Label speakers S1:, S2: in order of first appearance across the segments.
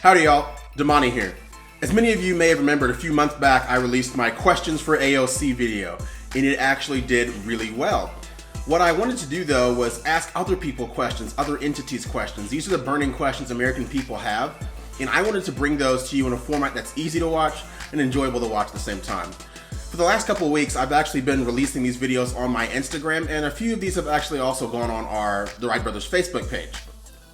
S1: Howdy y'all, Damani here. As many of you may have remembered, a few months back I released my questions for AOC video, and it actually did really well. What I wanted to do though was ask other people questions, other entities questions. These are the burning questions American people have, and I wanted to bring those to you in a format that's easy to watch and enjoyable to watch at the same time. For the last couple of weeks, I've actually been releasing these videos on my Instagram, and a few of these have actually also gone on the Wright Brothers Facebook page.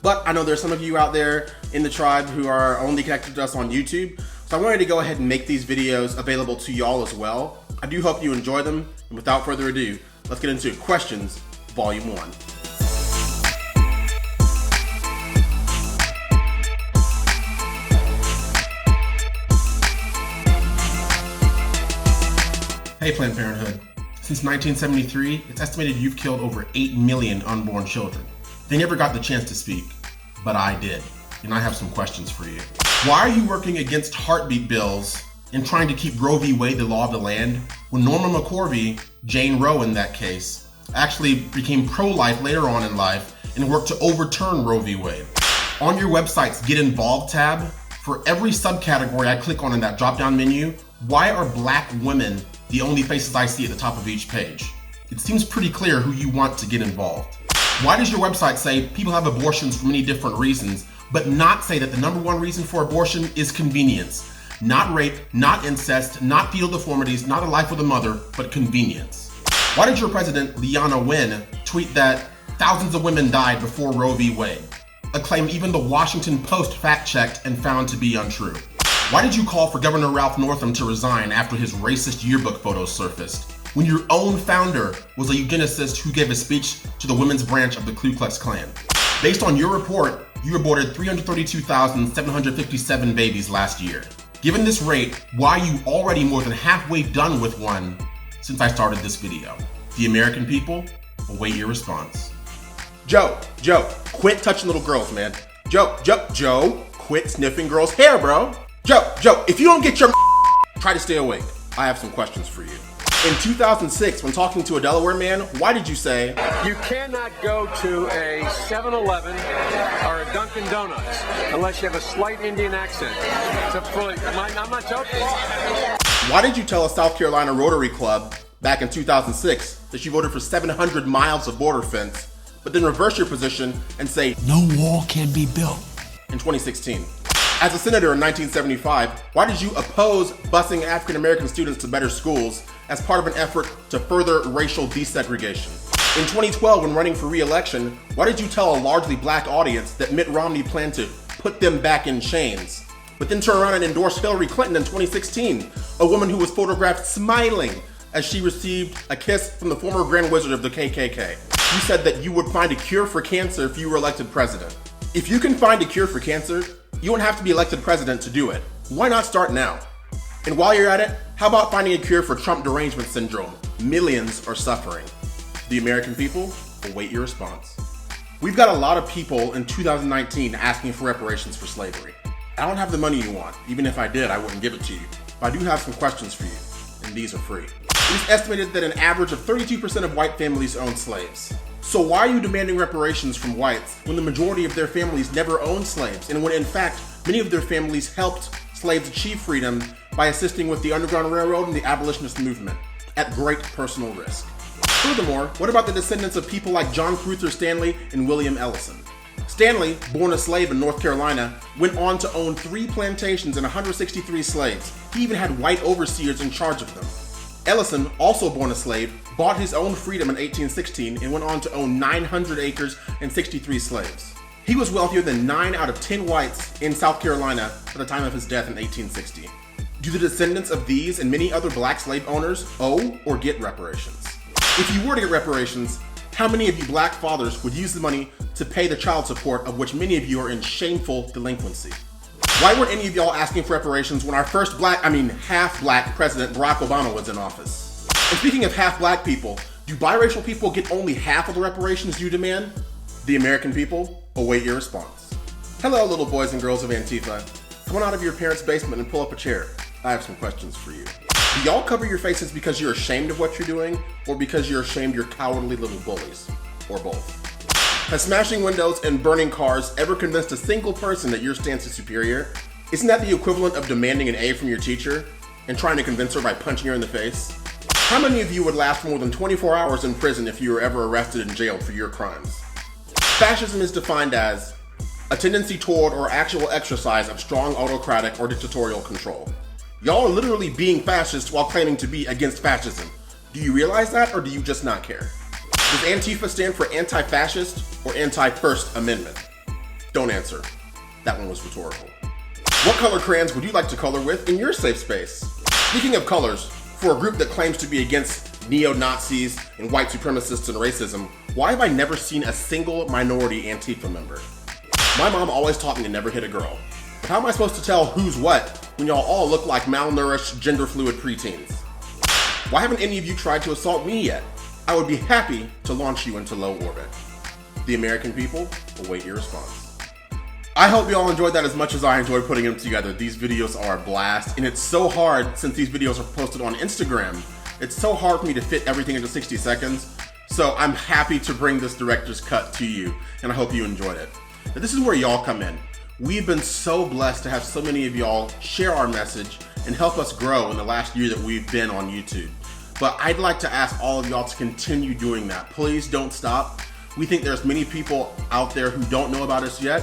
S1: But I know there's some of you out there in the tribe who are only connected to us on YouTube, so I wanted to go ahead and make these videos available to y'all as well. I do hope you enjoy them, and without further ado, let's get into Questions, Volume 1. Hey Planned Parenthood. Since 1973, it's estimated you've killed over 8 million unborn children. They never got the chance to speak, but I did, and I have some questions for you. Why are you working against heartbeat bills and trying to keep Roe v. Wade the law of the land when Norma McCorvey, Jane Roe in that case, actually became pro-life later on in life and worked to overturn Roe v. Wade? On your website's Get Involved tab, for every subcategory I click on in that drop-down menu, why are black women the only faces I see at the top of each page? It seems pretty clear who you want to get involved. Why does your website say people have abortions for many different reasons, but not say that the number one reason for abortion is convenience? Not rape, not incest, not fetal deformities, not a life with a mother, but convenience. Why did your president, Leana Wen, tweet that thousands of women died before Roe v. Wade? A claim even the Washington Post fact-checked and found to be untrue. Why did you call for Governor Ralph Northam to resign after his racist yearbook photos surfaced, when your own founder was a eugenicist who gave a speech to the women's branch of the Ku Klux Klan? Based on your report, you aborted 332,757 babies last year. Given this rate, why are you already more than halfway done with one since I started this video? The American people await your response. Joe, quit touching little girls, man. Joe, quit sniffing girls' hair, bro. Joe, if you don't get your try to stay awake. I have some questions for you. In 2006, when talking to a Delaware man, why did you say,
S2: "You cannot go to a 7-Eleven or a Dunkin' Donuts unless you have a slight Indian accent"? I'm not joking.
S1: Why did you tell a South Carolina Rotary Club back in 2006 that you voted for 700 miles of border fence, but then reverse your position and say,
S3: "No wall can be built"?
S1: In 2016? As a senator in 1975, why did you oppose busing African American students to better schools as part of an effort to further racial desegregation? In 2012, when running for re-election, why did you tell a largely black audience that Mitt Romney planned to put them back in chains, but then turn around and endorse Hillary Clinton in 2016, a woman who was photographed smiling as she received a kiss from the former Grand Wizard of the KKK? You said that you would find a cure for cancer if you were elected president. If you can find a cure for cancer, you won't have to be elected president to do it. Why not start now? And while you're at it, how about finding a cure for Trump derangement syndrome? Millions are suffering. The American people await your response. We've got a lot of people in 2019 asking for reparations for slavery. I don't have the money you want. Even if I did, I wouldn't give it to you. But I do have some questions for you, and these are free. It is estimated that an average of 32% of white families own slaves. So why are you demanding reparations from whites when the majority of their families never owned slaves, and when in fact many of their families helped slaves achieve freedom by assisting with the Underground Railroad and the abolitionist movement at great personal risk? Furthermore, what about the descendants of people like John Cruther Stanley and William Ellison? Stanley, born a slave in North Carolina, went on to own 3 plantations and 163 slaves. He even had white overseers in charge of them. Ellison, also born a slave, bought his own freedom in 1816 and went on to own 900 acres and 63 slaves. He was wealthier than 9 out of 10 whites in South Carolina at the time of his death in 1860. Do the descendants of these and many other black slave owners owe or get reparations? If you were to get reparations, how many of you black fathers would use the money to pay the child support of which many of you are in shameful delinquency? Why weren't any of y'all asking for reparations when our first half-black president, Barack Obama, was in office? And speaking of half-black people, do biracial people get only half of the reparations you demand? The American people await your response. Hello, little boys and girls of Antifa. Come on out of your parents' basement and pull up a chair. I have some questions for you. Do y'all cover your faces because you're ashamed of what you're doing, or because you're ashamed you're cowardly little bullies? Or both? Has smashing windows and burning cars ever convinced a single person that your stance is superior? Isn't that the equivalent of demanding an A from your teacher and trying to convince her by punching her in the face? How many of you would last more than 24 hours in prison if you were ever arrested and jailed for your crimes? Fascism is defined as a tendency toward or actual exercise of strong autocratic or dictatorial control. Y'all are literally being fascists while claiming to be against fascism. Do you realize that, or do you just not care? Does Antifa stand for anti-fascist or anti-First Amendment? Don't answer. That one was rhetorical. What color crayons would you like to color with in your safe space? Speaking of colors, for a group that claims to be against neo-Nazis and white supremacists and racism, why have I never seen a single minority Antifa member? My mom always taught me to never hit a girl. But how am I supposed to tell who's what when y'all all look like malnourished, gender-fluid preteens? Why haven't any of you tried to assault me yet? I would be happy to launch you into low orbit. The American people await your response. I hope you all enjoyed that as much as I enjoyed putting them together. These videos are a blast, and it's so hard since these videos are posted on Instagram. It's so hard for me to fit everything into 60 seconds. So I'm happy to bring this director's cut to you, and I hope you enjoyed it. But this is where y'all come in. We've been so blessed to have so many of y'all share our message and help us grow in the last year that we've been on YouTube. But I'd like to ask all of y'all to continue doing that. Please don't stop. We think there's many people out there who don't know about us yet,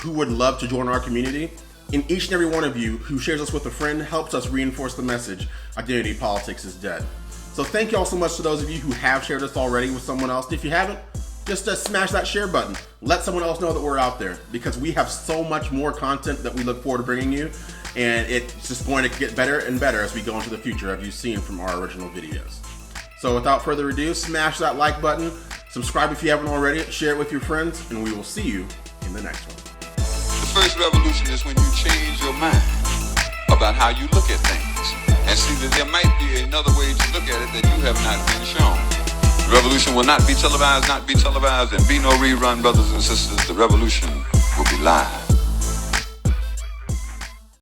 S1: who would love to join our community. And each and every one of you who shares us with a friend helps us reinforce the message, identity politics is dead. So thank y'all so much to those of you who have shared us already with someone else. If you haven't, just smash that share button. Let someone else know that we're out there, because we have so much more content that we look forward to bringing you. And it's just going to get better and better as we go into the future, as you've seen from our original videos. So without further ado, smash that like button, subscribe if you haven't already, share it with your friends, and we will see you in the next one.
S3: The first revolution is when you change your mind about how you look at things and see that there might be another way to look at it that you have not been shown. The revolution will not be televised, and be no rerun, brothers and sisters. The revolution will be live.